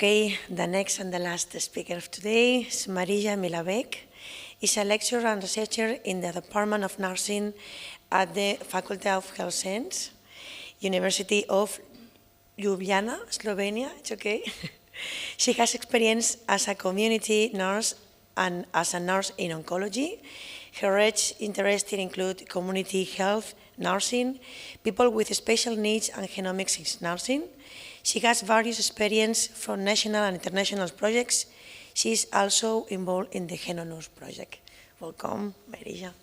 Okay, the next and the last speaker of today is Marija Milavec. She's a lecturer and researcher in the Department of Nursing at the Faculty of Health Sciences, University of Ljubljana, Slovenia. It's okay. She has experience as a community nurse and as a nurse in oncology. Her research interests include community health nursing, people with special needs, and genomics in nursing. She has various experience from national and international projects. She is also involved in the GenoNurse project. Welcome, Marija.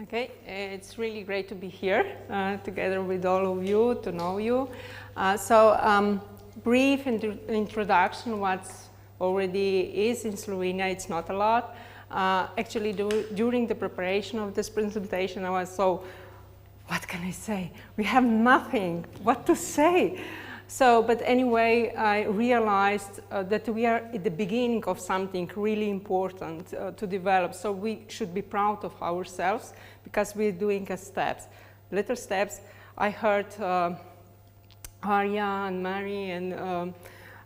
Okay, it's really great to be here together with all of you, to know you. Brief introduction what's already is in Slovenia. It's not a lot. Actually, during the preparation of this presentation, I was what can I say? We have nothing, what to say? But anyway, I realized that we are at the beginning of something really important to develop. So we should be proud of ourselves because we're doing steps, little steps. I heard Aria and Mari and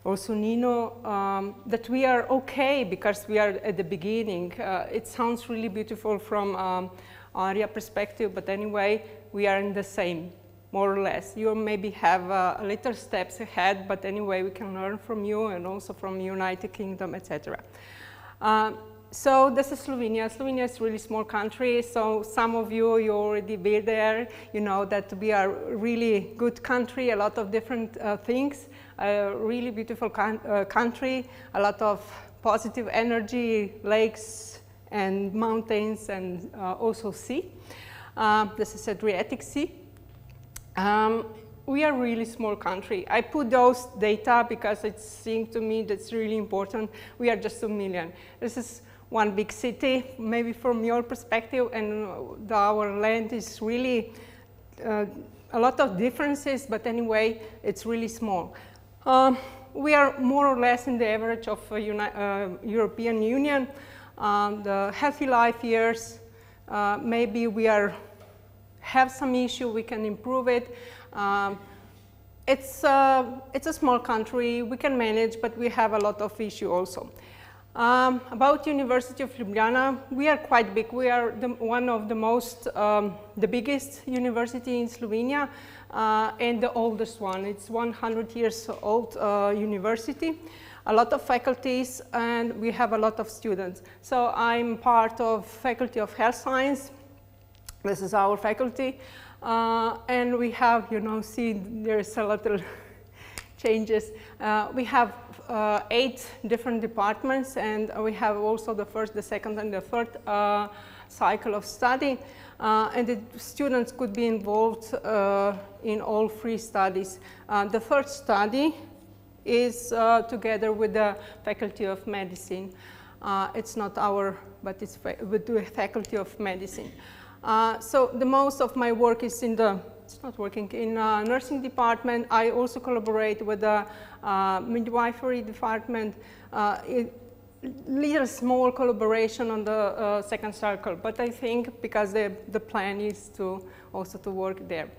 also Nino that we are okay because we are at the beginning. It sounds really beautiful from Aria perspective, but anyway, we are in the same, more or less. You maybe have little steps ahead, but anyway, we can learn from you and also from United Kingdom, etc. So this is Slovenia. Slovenia is a really small country, so some of you already been there. You know that we are a really good country, a lot of different things, a really beautiful country, a lot of positive energy, lakes and mountains and also sea. This is Adriatic Sea. We are a really small country. I put those data because it seemed to me that's really important. We are just 2 million. This is one big city, maybe from your perspective, and our land is really a lot of differences, but anyway, it's really small. We are more or less in the average of European Union. The healthy life years, maybe we have some issue, we can improve it. It's a small country, we can manage, but we have a lot of issue also. About University of Ljubljana, we are quite big. We are one of the biggest university in Slovenia and the oldest one. It's 100 years old university. A lot of faculties, and we have a lot of students. So I'm part of Faculty of Health Science. This is our faculty. And we have, see there's a little changes. We have 8 different departments, and we have also the first, the second, and the third cycle of study. And the students could be involved in all 3 studies. The third study is together with the Faculty of Medicine. It's not our, but it's with the Faculty of Medicine. So the most of my work is in nursing department. I also collaborate with the midwifery department. Little small collaboration on the second circle, but I think because the plan is to also to work there.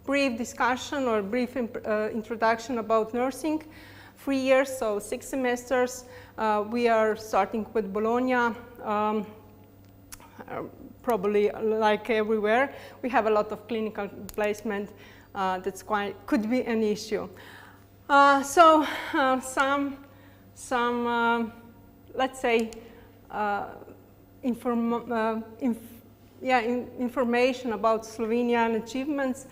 Brief discussion or brief introduction about nursing. 3 years, so 6 semesters. We are starting with Bologna. Probably like everywhere, we have a lot of clinical placement that's could be an issue. Some let's say information about Slovenian achievements.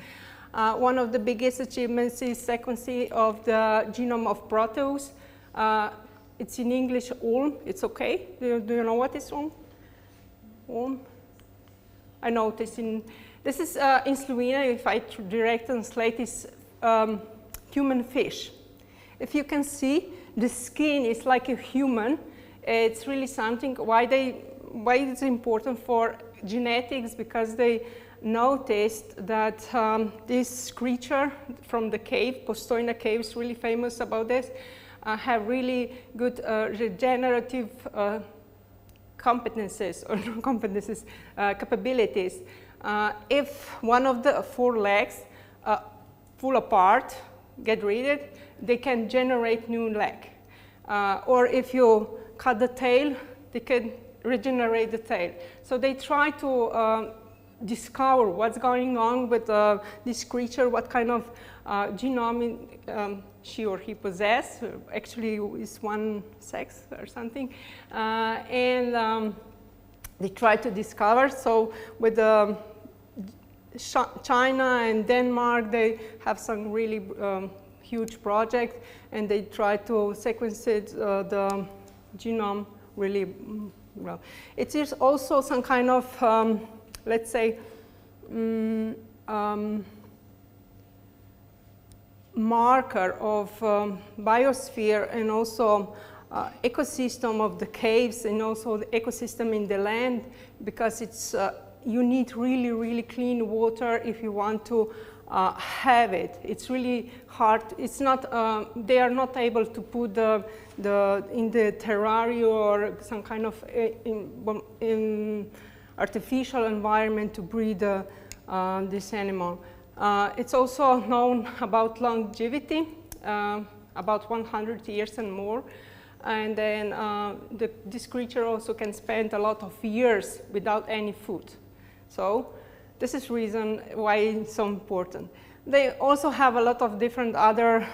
One of the biggest achievements is sequencing of the genome of Proteus. It's in English, Ulm. It's okay. Do you know what is Ulm? I noticed this is in Slovenia, if I direct translate, is human fish. If you can see, the skin is like a human. It's really something. Why it's important for genetics? Because they noticed that this creature from the cave, Postojna cave, is really famous about this, have really good regenerative capabilities. If one of the 4 legs fall apart, get rid of it, they can generate new leg. Or if you cut the tail, they can regenerate the tail. So they try to discover what's going on with this creature, what kind of genome she or he possess. Actually, is one sex or something. And they try to discover. So with China and Denmark, they have some really huge project, and they try to sequence it, the genome really well. It is also some kind of, let's say, marker of biosphere and also ecosystem of the caves and also the ecosystem in the land, because it's you need really, really clean water if you want to have it. It's really hard. It's not. They are not able to put in the terrarium or some kind of in artificial environment to breed this animal. It's also known about longevity, about 100 years and more. And then this creature also can spend a lot of years without any food. So this is reason why it's so important. They also have a lot of different other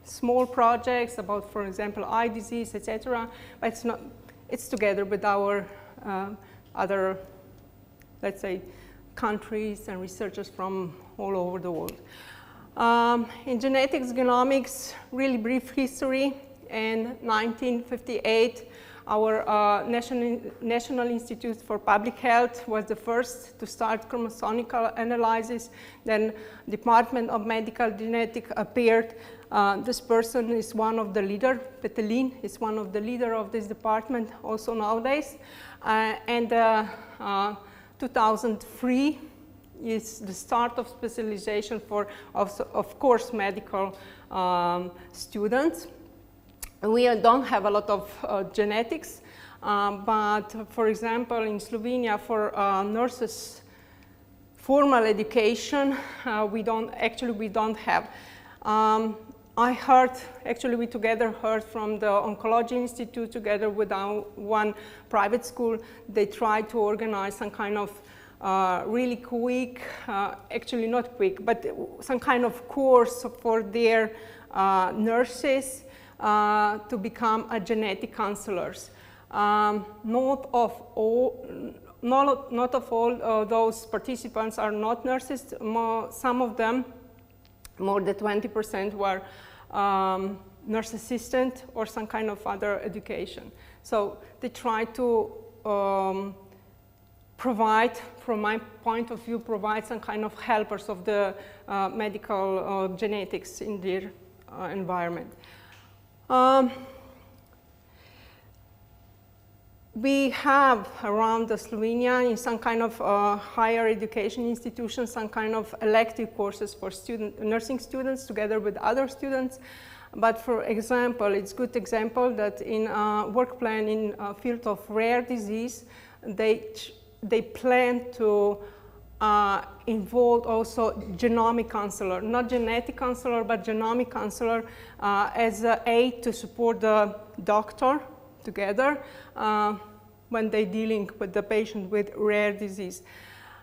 small projects about, for example, eye disease, etc. But it's not. It's together with our other, let's say, countries and researchers from all over the world. In genetics, genomics, really brief history. In 1958, our National Institute for Public Health was the first to start chromosomical analysis. Then Department of Medical Genetics appeared. This person is one of the leaders. Petelin is one of the leaders of this department also nowadays. And 2003 is the start of specialization for, of course, medical students. We don't have a lot of genetics, but for example, in Slovenia, for nurses, formal education, we don't have. I heard, actually we together heard from the Oncology Institute together with one private school. They tried to organize some kind of really quick, actually not quick, but some kind of course for their nurses to become a genetic counselors. Not of all those participants are not nurses. Some of them, more than 20%, were nurse assistant or some kind of other education. So they try to provide, from my point of view, provide some kind of helpers of the medical genetics in their environment. We have around Slovenia in some kind of higher education institutions, some kind of elective courses for nursing students together with other students. But for example, it's a good example that in work plan in field of rare disease, they plan to involve also genomic counselor, not genetic counselor, but genomic counselor as an aid to support the doctor together when they're dealing with the patient with rare disease.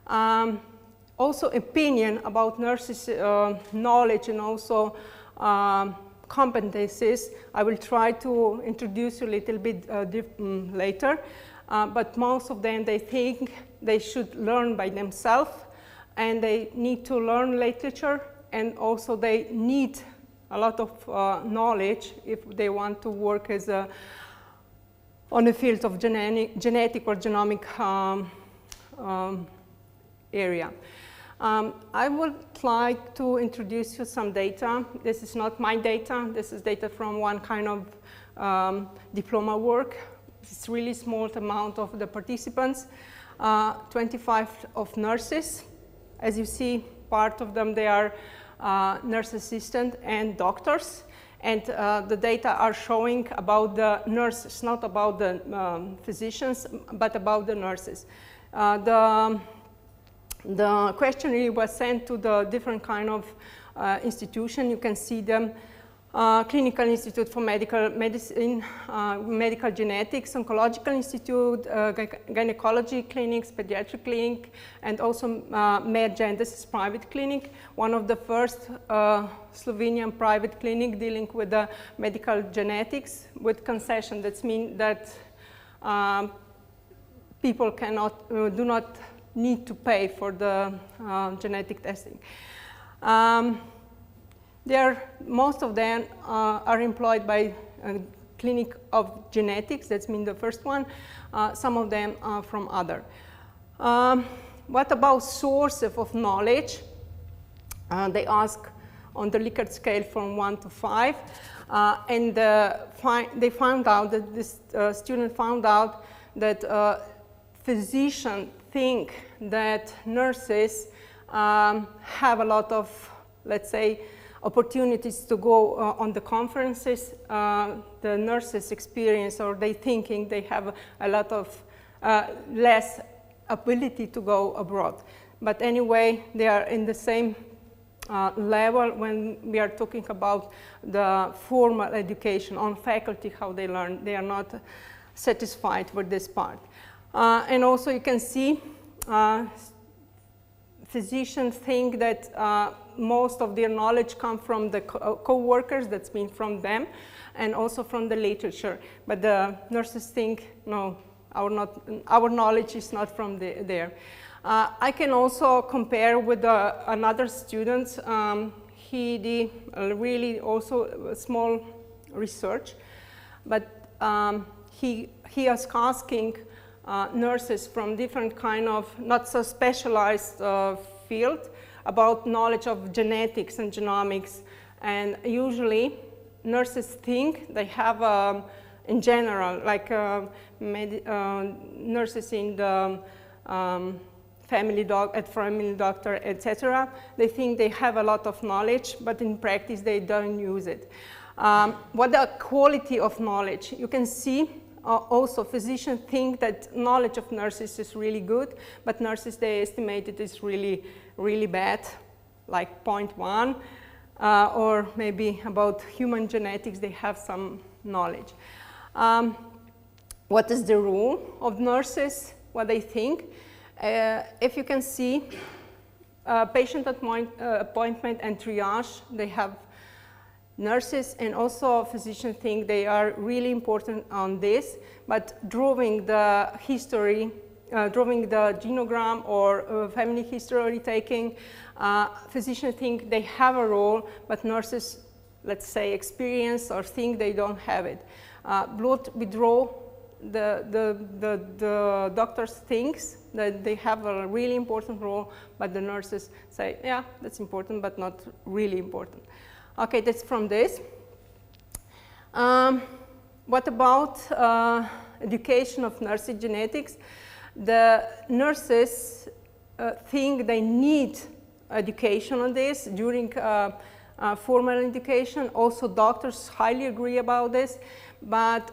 Also opinion about nurses' knowledge and also competencies, I will try to introduce a little bit later. But most of them, they think they should learn by themselves, and they need to learn literature, and also they need a lot of knowledge if they want to work as on the field of genetic or genomic area. I would like to introduce you some data. This is not my data. This is data from one kind of diploma work. It's really small amount of the participants, 25 of nurses. As you see, part of them, they are nurse assistant and doctors. And the data are showing about the nurses, not about the physicians, but about the nurses. The questionnaire was sent to the different kind of institution. You can see them. Clinical Institute for Medical Medicine, Medical Genetics, Oncological Institute, Gynecology Clinics, Pediatric Clinic, and also Mayor Gendis' private clinic, one of the first Slovenian private clinic dealing with the medical genetics with concession. That means that people do not need to pay for the genetic testing. Most of them are employed by Clinic of Genetics, that's mean the first one. Some of them are from other. What about sources of knowledge? They ask on the Likert scale from 1 to 5. And they found out that this student found out that physicians think that nurses have a lot of, let's say, opportunities to go on the conferences. The nurses experience, or they thinking they have a lot of less ability to go abroad. But anyway, they are in the same level when we are talking about the formal education on faculty, how they learn. They are not satisfied with this part. And also you can see physicians think that most of their knowledge comes from the co-workers, that's been from them, and also from the literature. But the nurses think, no, our knowledge is not from there. I can also compare with another student. He did really also small research, but he was asking nurses from different kind of not so specialized field about knowledge of genetics and genomics. And usually nurses think they have, in general, like nurses in the family doctor, etc. They think they have a lot of knowledge, but in practice they don't use it. What the quality of knowledge? You can see also physicians think that knowledge of nurses is really good, but nurses, they estimate it is really, really bad, like 0.1, or maybe about human genetics, they have some knowledge. What is the role of nurses? What they think? If you can see, patient appointment and triage, they have nurses, and also physicians think they are really important on this, but drawing the history, drawing the genogram or family history taking, physicians think they have a role, but nurses, let's say, experience or think they don't have it. Blood withdrawal, the doctors thinks that they have a really important role, but the nurses say, yeah, that's important, but not really important. Okay, that's from this. What about education of nursing genetics? The nurses think they need education on this during formal education. Also, doctors highly agree about this, but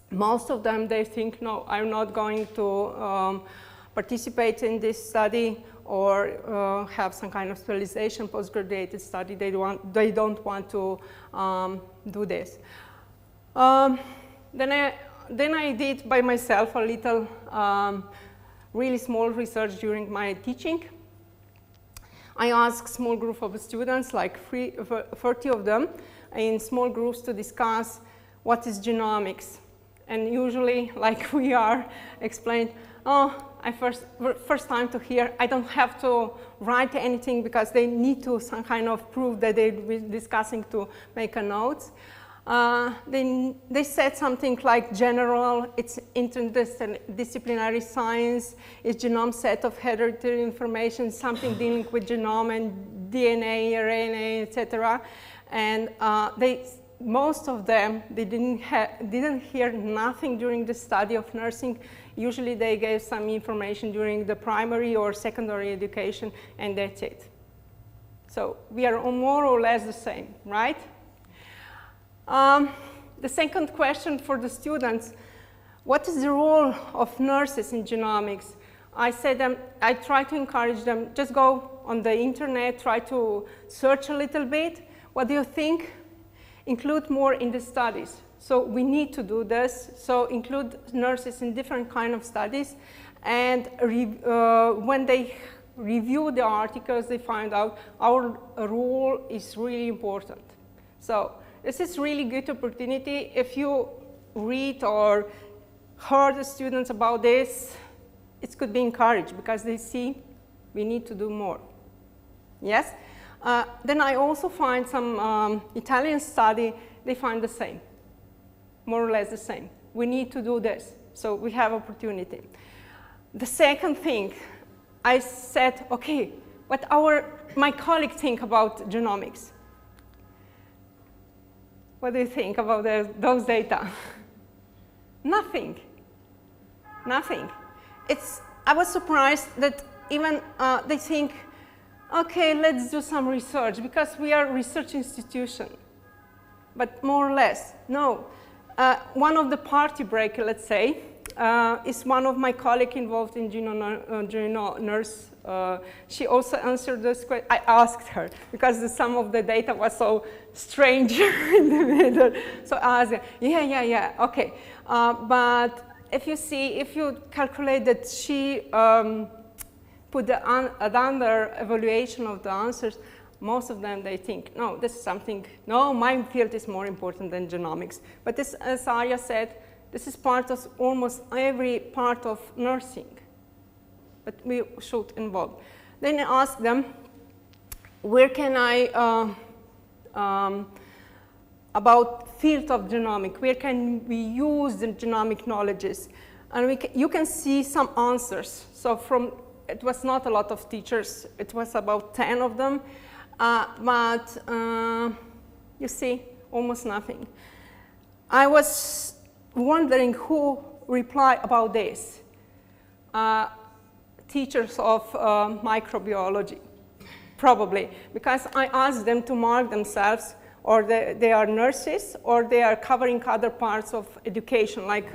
most of them, they think, no, I'm not going to participate in this study or have some kind of specialization, postgraduate study. They don't want to do this. Then I did by myself a little really small research during my teaching. I asked a small group of students, like 30 of them, in small groups to discuss what is genomics. And usually, like we are explained, oh, first time to hear, I don't have to write anything because they need to some kind of proof that they're discussing to make a notes. They said something like general, it's interdisciplinary science, it's genome set of hereditary information, something dealing with genome and DNA, RNA, etc. And most of them, they didn't hear nothing during the study of nursing. Usually they gave some information during the primary or secondary education, and that's it. So we are more or less the same, right? The second question for the students, what is the role of nurses in genomics? I try to encourage them, just go on the internet, try to search a little bit. What do you think? Include more in the studies. So we need to do this. So include nurses in different kind of studies. And when they review the articles, they find out our role is really important. So this is really good opportunity. If you read or heard the students about this, it could be encouraged because they see we need to do more. Yes? Then I also find some Italian study, they find the same, more or less the same. We need to do this, so we have opportunity. The second thing, I said, okay, what my colleagues think about genomics. What do you think about those data? Nothing. Nothing. I was surprised that even they think, okay, let's do some research because we are a research institution. But more or less, no. One of the party break, let's say, is one of my colleagues involved in Genomics. She also answered this question. I asked her because some of the data was so strange in the middle. So I asked her, yeah, okay. But if you calculate that she put the under evaluation of the answers, most of them, they think, no, this is something, no, my field is more important than genomics. But this, as Aria said, this is part of almost every part of nursing. But we should involve. Then I ask them, where can I, about field of genomics, where can we use the genomic knowledges? And you can see some answers. So it was not a lot of teachers, it was about 10 of them, but you see, almost nothing. I was wondering who replied about this. Teachers of microbiology, probably, because I asked them to mark themselves, or they are nurses, or they are covering other parts of education, like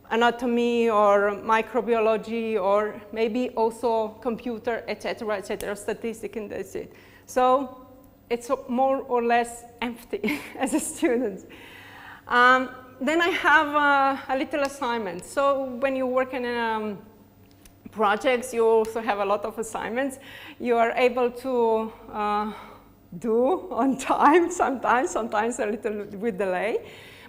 anatomy or microbiology, or maybe also computer, etc., statistics, and that's it. So it's more or less empty as a student. Then I have a little assignment. So when you work in projects, you also have a lot of assignments. You are able to do on time sometimes a little with delay.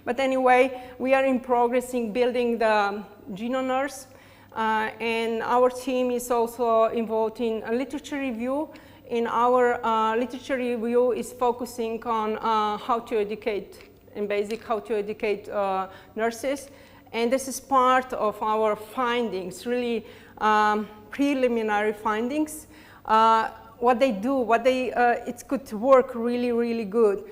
But anyway, we are in progress in building the GenoNurse, and our team is also involved in a literature review. In our literature review is focusing on how to educate, in basic, how to educate nurses. And this is part of our findings, really preliminary findings. What they do, it could work really, really good.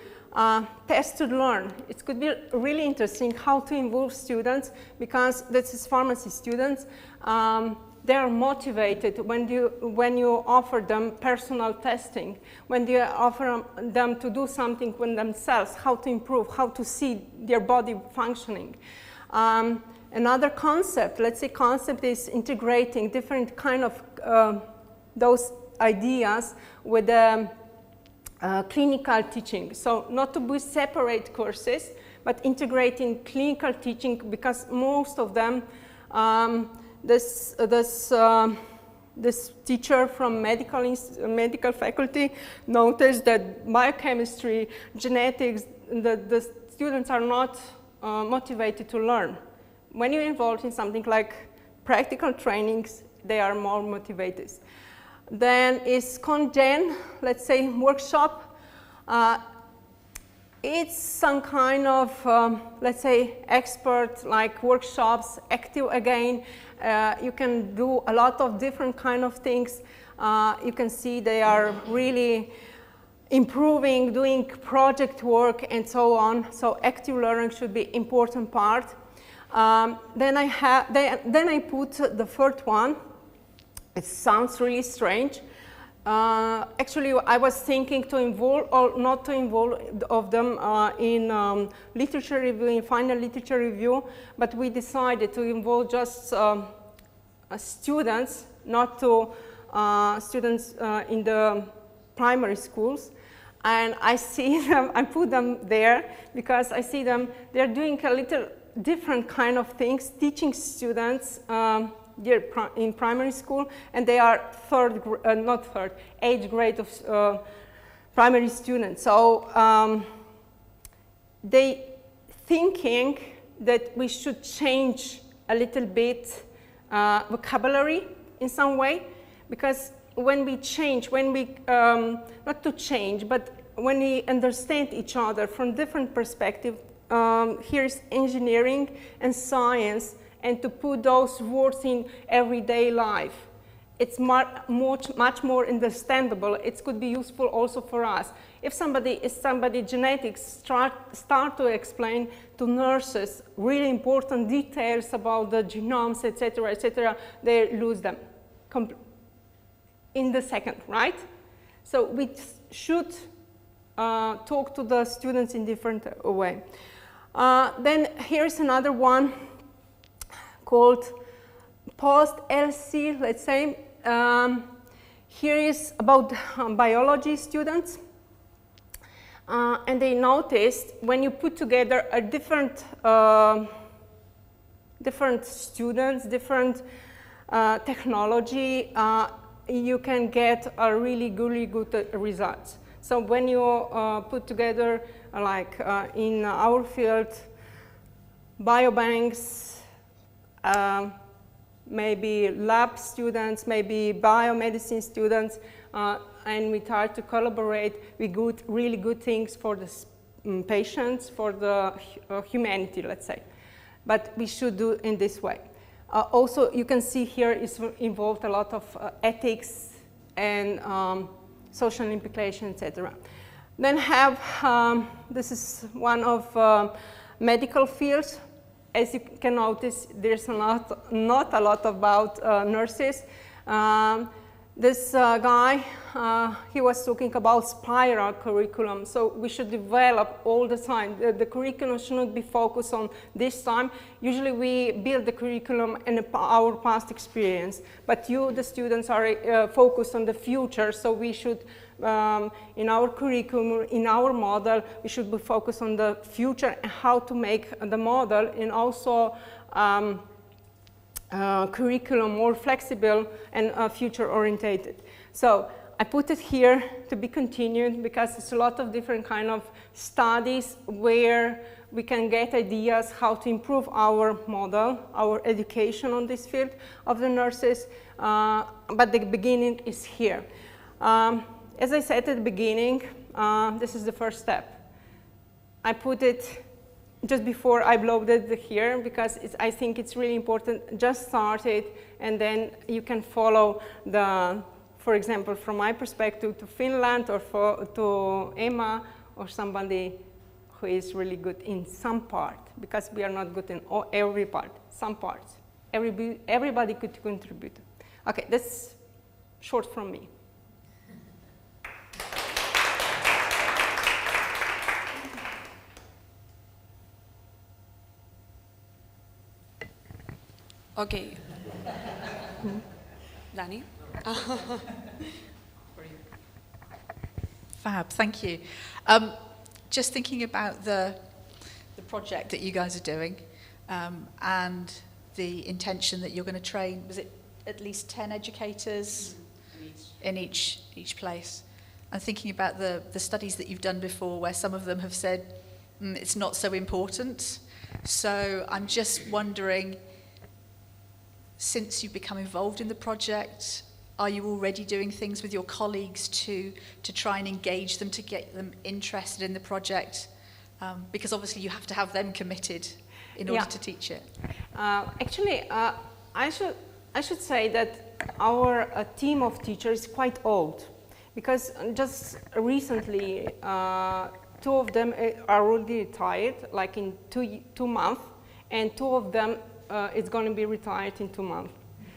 Test to learn. It could be really interesting how to involve students, because this is pharmacy students. They are motivated when you offer them personal testing, when you offer them to do something with themselves, how to improve, how to see their body functioning. Another concept, let's say concept, is integrating different kind of those ideas with clinical teaching. So not to be separate courses, but integrating clinical teaching, because most of them, this teacher from medical faculty noticed that biochemistry, genetics, the students are not motivated to learn. When you're involved in something like practical trainings, they are more motivated. Then is ConGen, let's say, workshop. It's some kind of, let's say, expert like workshops, active again. You can do a lot of different kind of things. You can see they are really improving, doing project work and so on. So active learning should be important part. Then I put the third one. It sounds really strange. Actually, I was thinking to involve or not to involve of them in literature review, in final literature review, but we decided to involve just students, not to students in the primary schools, and I see them, I put them there because I see them, they're doing a little different kind of things, teaching students in primary school, and they are eighth grade of primary students. So they thinking that we should change a little bit vocabulary in some way, because when we change, when we, not to change, but when we understand each other from different perspectives, here's engineering and science, and to put those words in everyday life, it's much more understandable. It could be useful also for us. If somebody genetics start to explain to nurses really important details about the genomes, etc., they lose them in the second, right? So we should talk to the students in different way. Then here's another one called post-LC, let's say. Here is about biology students. And they noticed when you put together a different students, different technology, you can get a really good results. So when you put together, like in our field, biobanks, maybe lab students, maybe biomedicine students, and we try to collaborate, we do really good things for the patients, for the humanity, let's say. But we should do in this way. Also, you can see here is involved a lot of ethics and social implications, etc. Then have, this is one of medical fields. As you can notice, there's not a lot about nurses. This guy, he was talking about spiral curriculum, so we should develop all the time. The curriculum should not be focused on this time. Usually we build the curriculum in our past experience, but you, the students, are focused on the future, so we should, in our curriculum, in our model, we should be focused on the future and how to make the model, and also curriculum more flexible and future orientated. So I put it here to be continued because it's a lot of different kind of studies where we can get ideas how to improve our model, our education on this field of the nurses, but the beginning is here. As I said at the beginning, this is the first step. I put it just before I uploaded here because I think it's really important. Just start it, and then you can follow the, for example, from my perspective to Finland, or to Emma, or somebody who is really good in some part, because we are not good in every part, some parts. Everybody could contribute. Okay, that's short from me. Okay. Danny? Fab, thank you. Just thinking about the project that you guys are doing, and the intention that you're going to train, was it at least 10 educators in each place? And thinking about the studies that you've done before, where some of them have said it's not so important. So I'm just wondering, since you've become involved in the project, are you already doing things with your colleagues to try and engage them, to get them interested in the project? Because obviously you have to have them committed in order to teach it. Actually, I should say that our team of teachers is quite old, because just recently 2 of them are already retired, like in two months, and 2 of them is going to be retired in 2 months.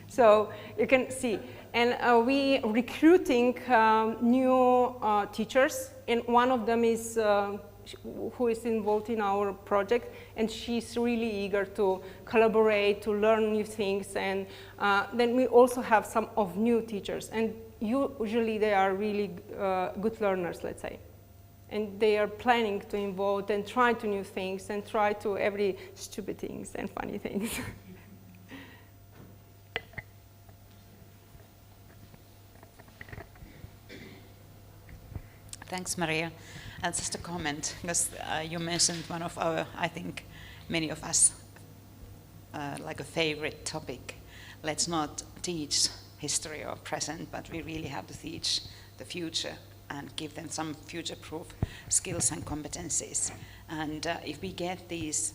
So you can see. And we recruiting new teachers, and one of them is who is involved in our project, and she's really eager to collaborate, to learn new things. And then we also have some of new teachers, and usually they are really good learners, let's say. And they are planning to involve and try to new things and try to every stupid things and funny things. Thanks, Maria. And just a comment, because you mentioned one of our, I think, many of us, like a favorite topic. Let's not teach history or present, but we really have to teach the future and give them some future-proof skills and competencies. And if we get these,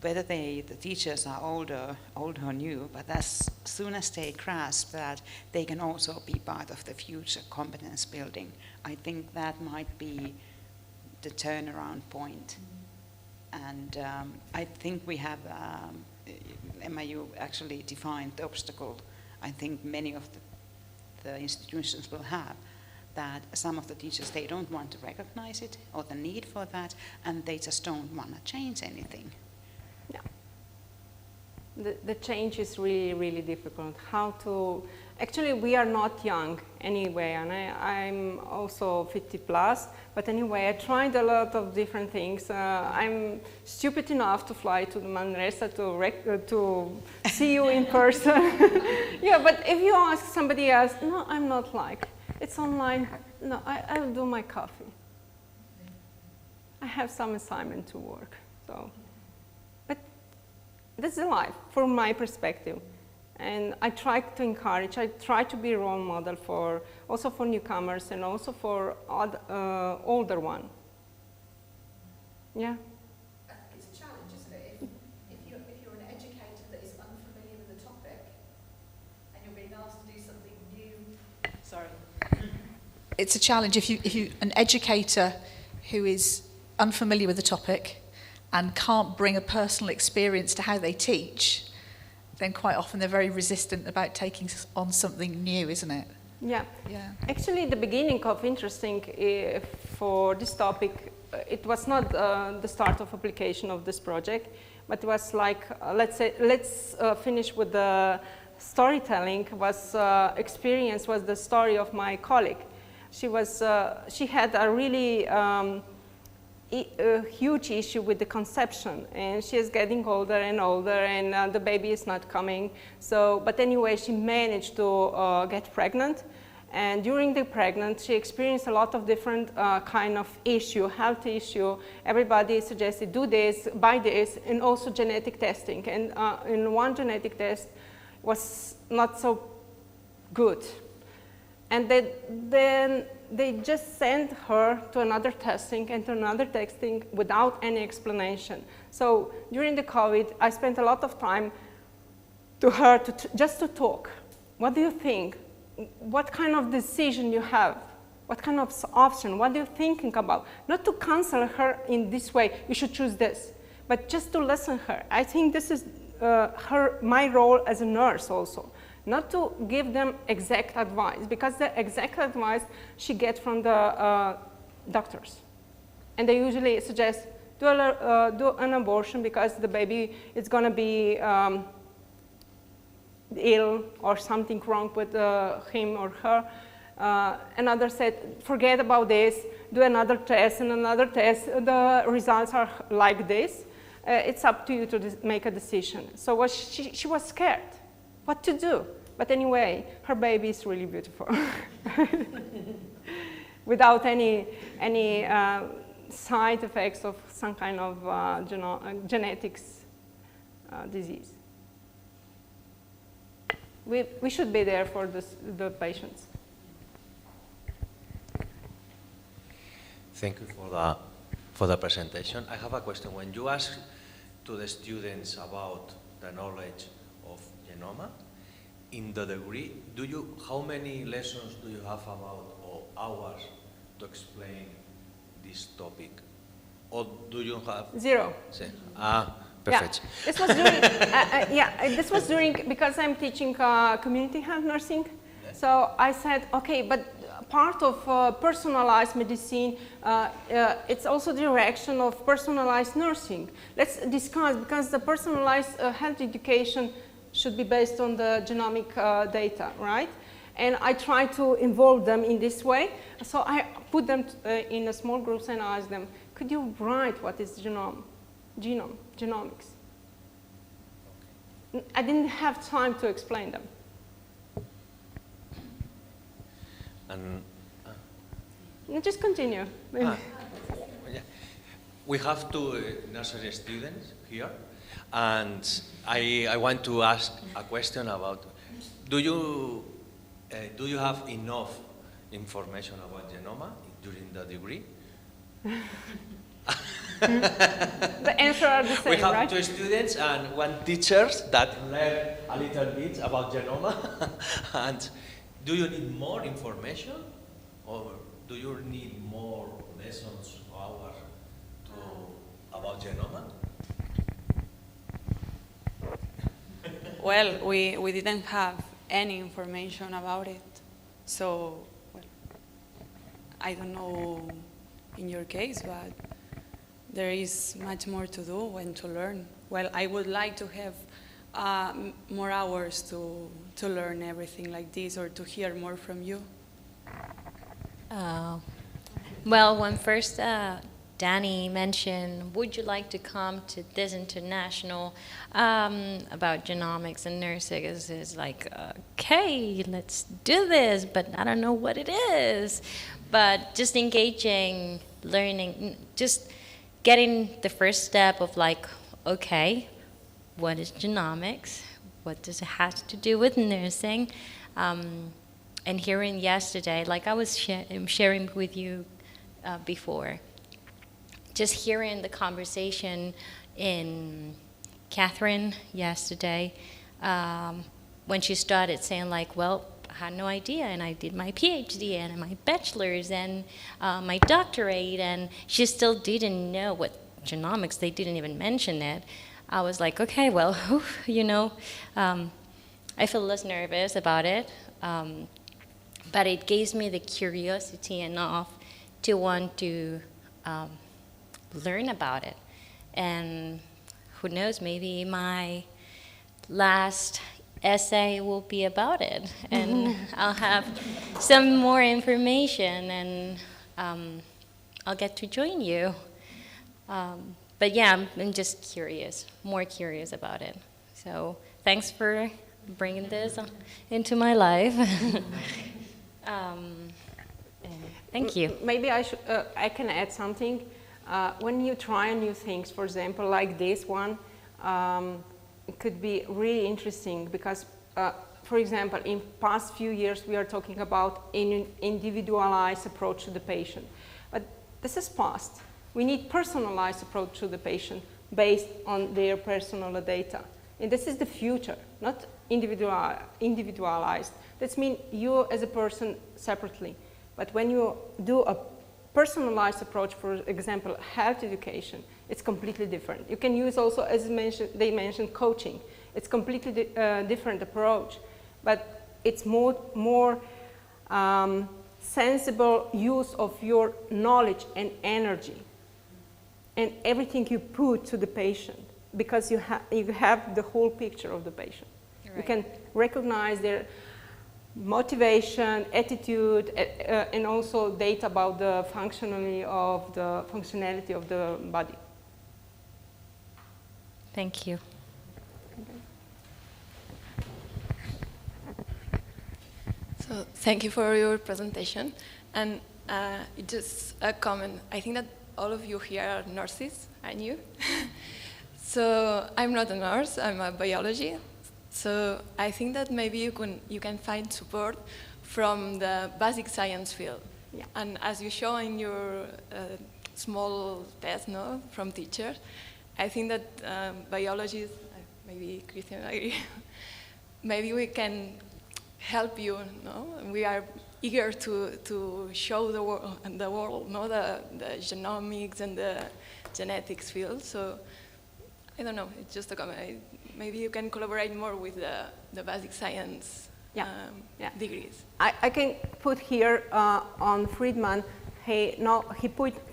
whether the teachers are old or new, but as soon as they grasp that they can also be part of the future competence building, I think that might be the turnaround point. And I think we have, Emma, you actually defined the obstacle I think many of the institutions will have, that some of the teachers, they don't want to recognize it or the need for that, and they just don't want to change anything. Yeah. The change is really, really difficult. How to, actually we are not young anyway, and I'm also 50 plus, but anyway, I tried a lot of different things. I'm stupid enough to fly to the Manresa to see you in person. Yeah, but if you ask somebody else, no, I'm not like, it's online, no, I'll do my coffee. I have some assignment to work, so. But this is life, from my perspective. And I try to encourage, I try to be a role model for, also for newcomers and also for older one. Yeah? It's a challenge, isn't it? If you're an educator that is unfamiliar with the topic and you're being asked to do something new. Sorry. It's a challenge if you an educator who is unfamiliar with the topic and can't bring a personal experience to how they teach, then quite often they're very resistant about taking on something new, isn't it? Yeah. Yeah. Actually, the beginning of interesting for this topic, it was not the start of application of this project, but it was like, let's finish with the storytelling. Experience was the story of my colleague. She had a really a huge issue with the conception, and she is getting older and older, and the baby is not coming. So, but anyway, she managed to get pregnant, and during the pregnancy, she experienced a lot of different kind of issue, health issue. Everybody suggested do this, buy this, and also genetic testing. And in one genetic test was not so good. And then they just sent her to another testing and to another testing without any explanation. So during the COVID, I spent a lot of time to her just to talk. What do you think? What kind of decision you have? What kind of option? What are you thinking about? Not to counsel her in this way, you should choose this, but just to listen to her. I think this is my role as a nurse also. Not to give them exact advice, because the exact advice she gets from the doctors. And they usually suggest do an abortion because the baby is going to be ill or something wrong with him or her. Another said, forget about this, do another test and another test. The results are like this. It's up to you to make a decision. So she was scared. What to do? But anyway, her baby is really beautiful. Without any side effects of some kind of genetics disease. We should be there for the patients. Thank you for the presentation. I have a question. When you ask to the students about the knowledge of genoma, in the degree, how many lessons do you have about, or hours to explain this topic? Or do you have? 0. Perfect. Yeah. This was during, this was during, because I'm teaching community health nursing. Yeah. So I said, okay, but part of personalized medicine. It's also the direction of personalized nursing. Let's discuss, because the personalized health education should be based on the genomic data, right? And I try to involve them in this way. So I put them in a small groups and ask them, could you write what is genomics? I didn't have time to explain them. And No, just continue. yeah. We have two nursery students here, and I want to ask a question about, do you have enough information about genoma during the degree? The answer are the same, we have right? two students and one teacher that learn a little bit about genoma. And do you need more information, or do you need more lessons or hours about genoma? Well, we didn't have any information about it, so well, I don't know in your case, but there is much more to do and to learn. Well, I would like to have more hours to learn everything like this, or to hear more from you. Well, when first Danny mentioned, would you like to come to this international about genomics and nursing, is like, okay, let's do this, but I don't know what it is. But just engaging, learning, just getting the first step of like, okay, what is genomics? What does it have to do with nursing? And hearing yesterday, like I was sharing with you before, just hearing the conversation in Catherine yesterday, when she started saying like, well, I had no idea, and I did my PhD and my bachelor's and my doctorate, and she still didn't know what genomics, they didn't even mention it. I was like, okay, well, you know, I feel less nervous about it, but it gives me the curiosity enough to want to learn about it. And who knows, maybe my last essay will be about it, and I'll have some more information, and I'll get to join you. But yeah, I'm just curious, more curious about it. So thanks for bringing this into my life. Thank you. Maybe I can add something. When you try new things, for example, like this one, it could be really interesting because, for example, in past few years we are talking about an individualized approach to the patient. But this is past. We need personalized approach to the patient based on their personal data. And this is the future, not individualized. That means you as a person separately. But when you do a personalized approach, for example, health education, it's completely different. You can use also, as they mentioned, coaching. It's completely different approach, but it's more sensible use of your knowledge and energy and everything you put to the patient, because you have the whole picture of the patient. Right. You can recognize their motivation, attitude, and also data about the functionality of the body. Thank you. So thank you for your presentation. And just a comment. I think that all of you here are nurses, aren't you? So I'm not a nurse, I'm a biology. So I think that maybe you can find support from the basic science field. Yeah. And as you show in your small test, no, from teachers, I think that biologists, maybe Christian, maybe we can help you. No, we are eager to show the world, no, the genomics and the genetics field. So I don't know. It's just a comment. Maybe you can collaborate more with the basic science degrees. I can put here on Friedman, he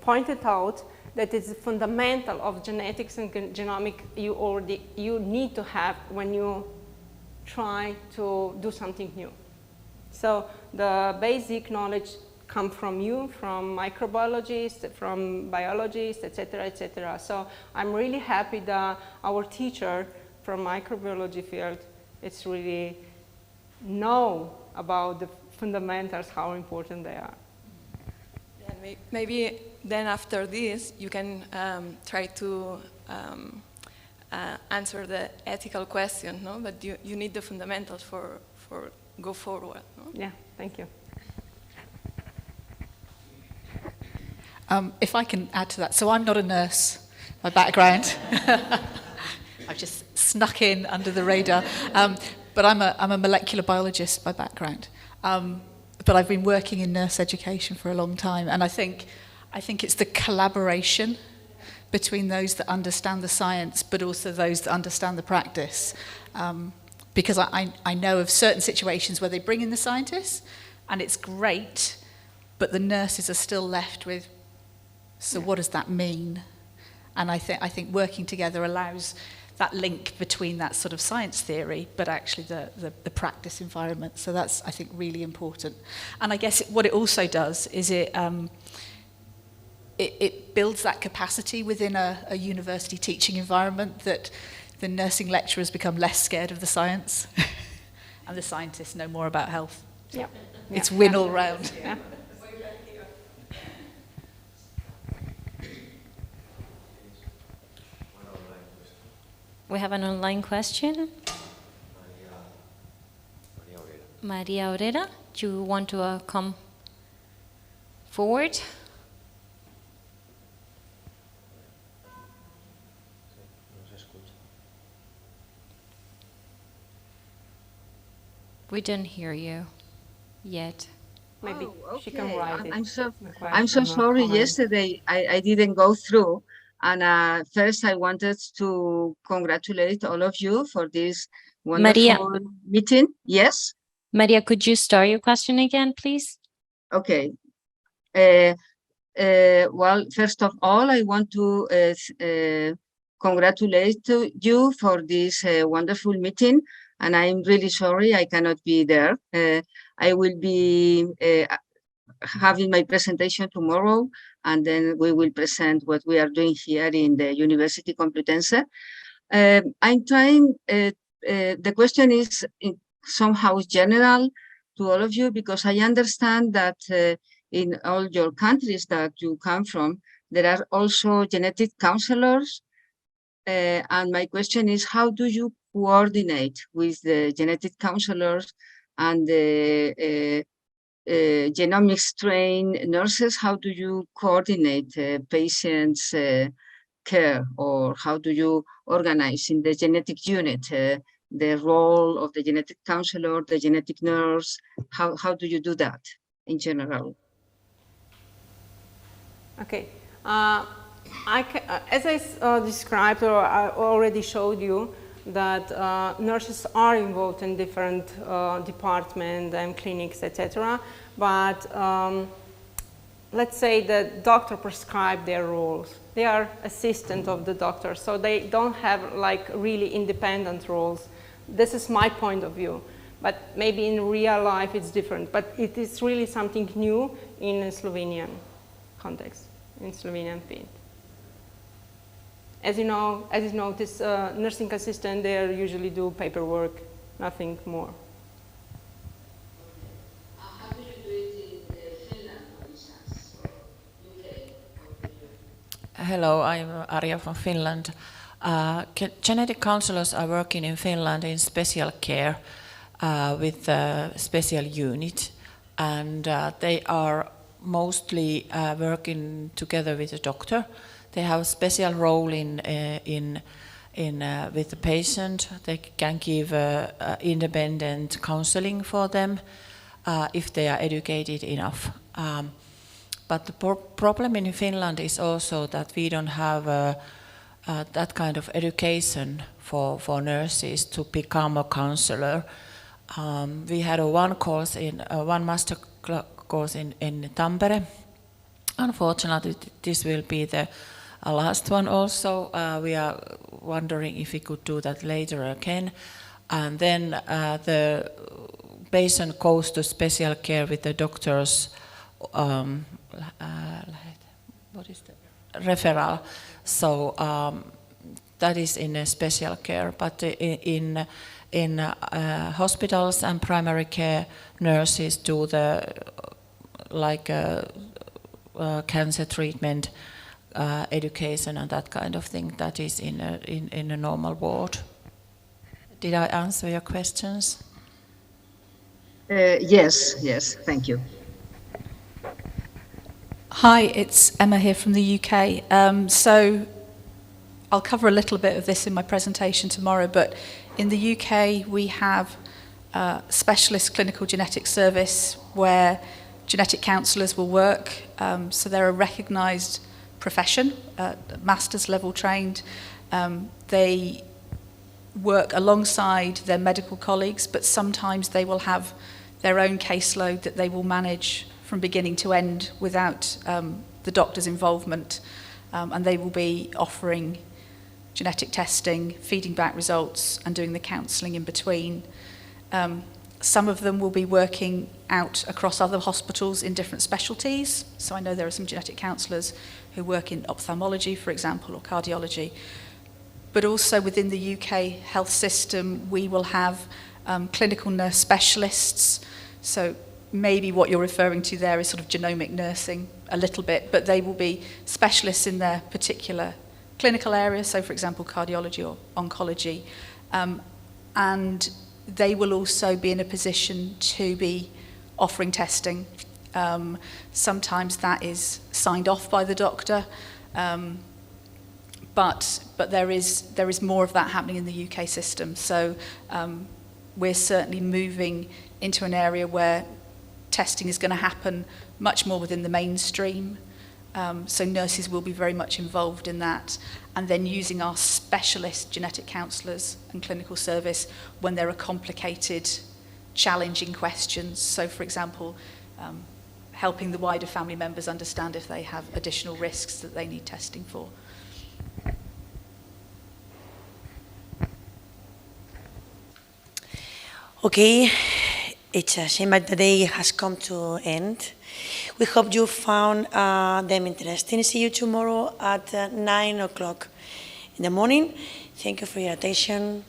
pointed out that it's fundamental of genetics and genomics you need to have when you try to do something new. So the basic knowledge come from you, from microbiologists, from biologists, etc., etc. So I'm really happy that our teacher from microbiology field is really know about the fundamentals, how important they are. Yeah, maybe then after this, you can try to answer the ethical question, no? But you need the fundamentals for go forward. No? Yeah, thank you. If I can add to that, so I'm not a nurse by background. I've just snuck in under the radar. But I'm a molecular biologist by background. But I've been working in nurse education for a long time, and I think it's the collaboration between those that understand the science, but also those that understand the practice. Because I know of certain situations where they bring in the scientists, and it's great, but the nurses are still left with, so what does that mean? And I think working together allows that link between that sort of science theory, but actually the practice environment. So that's, I think, really important. And I guess what it also does is it builds that capacity within a university teaching environment that the nursing lecturers become less scared of the science and the scientists know more about health. Yeah. It's win all round. Yeah. We have an online question. Maria Orera, do you want to come forward? We didn't hear you yet. Maybe she Okay. can write it. I'm so sorry. Yesterday I didn't go through. And first I wanted to congratulate all of you for this wonderful meeting. Yes? Maria, could you start your question again, please? Okay. Well, first of all, I want to congratulate you for this wonderful meeting. And I'm really sorry I cannot be there. I will be having my presentation tomorrow, and then we will present what we are doing here in the University Complutense. I'm trying, the question is somehow general to all of you, because I understand that in all your countries that you come from, there are also genetic counselors. And my question is, how do you coordinate with the genetic counselors and the genomics trained nurses? How do you coordinate patients' care, or how do you organize in the genetic unit the role of the genetic counselor, the genetic nurse? How do you do that in general? Okay. As I described, or I already showed you, that nurses are involved in different departments and clinics, etc. But let's say the doctor prescribed their roles. They are assistant of the doctor, so they don't have like really independent roles. This is my point of view. But maybe in real life it's different. But it is really something new in a Slovenian context, in Slovenian field. As you know, this nursing assistant, they usually do paperwork, nothing more. How do you do it in Finland, for instance, or UK? Hello, I'm Aria from Finland. Genetic counselors are working in Finland in special care with a special unit, and they are mostly working together with a doctor. They have a special role with the patient. They can give independent counseling for them if they are educated enough. But the problem in Finland is also that we don't have that kind of education for nurses to become a counselor. We had one master course in Tampere. Unfortunately, this will be the last one also. We are wondering if we could do that later again. And then the patient goes to special care with the doctor's referral. So that is in a special care. But in hospitals and primary care, nurses do the cancer treatment, education and that kind of thing. That is in a normal ward. Did I answer your questions? Yes, thank you. Hi, it's Emma here from the UK. So I'll cover a little bit of this in my presentation tomorrow, but in the UK we have a specialist clinical genetics service where genetic counsellors will work. So they're a recognised profession, master's level trained. They work alongside their medical colleagues, but sometimes they will have their own caseload that they will manage from beginning to end without the doctor's involvement, and they will be offering genetic testing, feeding back results and doing the counselling in between. Some of them will be working out across other hospitals in different specialties. So I know there are some genetic counsellors who work in ophthalmology, for example, or cardiology. But also within the UK health system, we will have clinical nurse specialists. So maybe what you're referring to there is sort of genomic nursing a little bit, but they will be specialists in their particular clinical area, so for example cardiology or oncology, and they will also be in a position to be offering testing. Sometimes that is signed off by the doctor, but there is more of that happening in the UK system. So we're certainly moving into an area where testing is going to happen much more within the mainstream. So nurses will be very much involved in that, and then using our specialist genetic counsellors and clinical service when there are complicated, challenging questions. So for example, helping the wider family members understand if they have additional risks that they need testing for. Okay, it's a shame that the day has come to end. We hope you found them interesting. See you tomorrow at 9 o'clock in the morning. Thank you for your attention.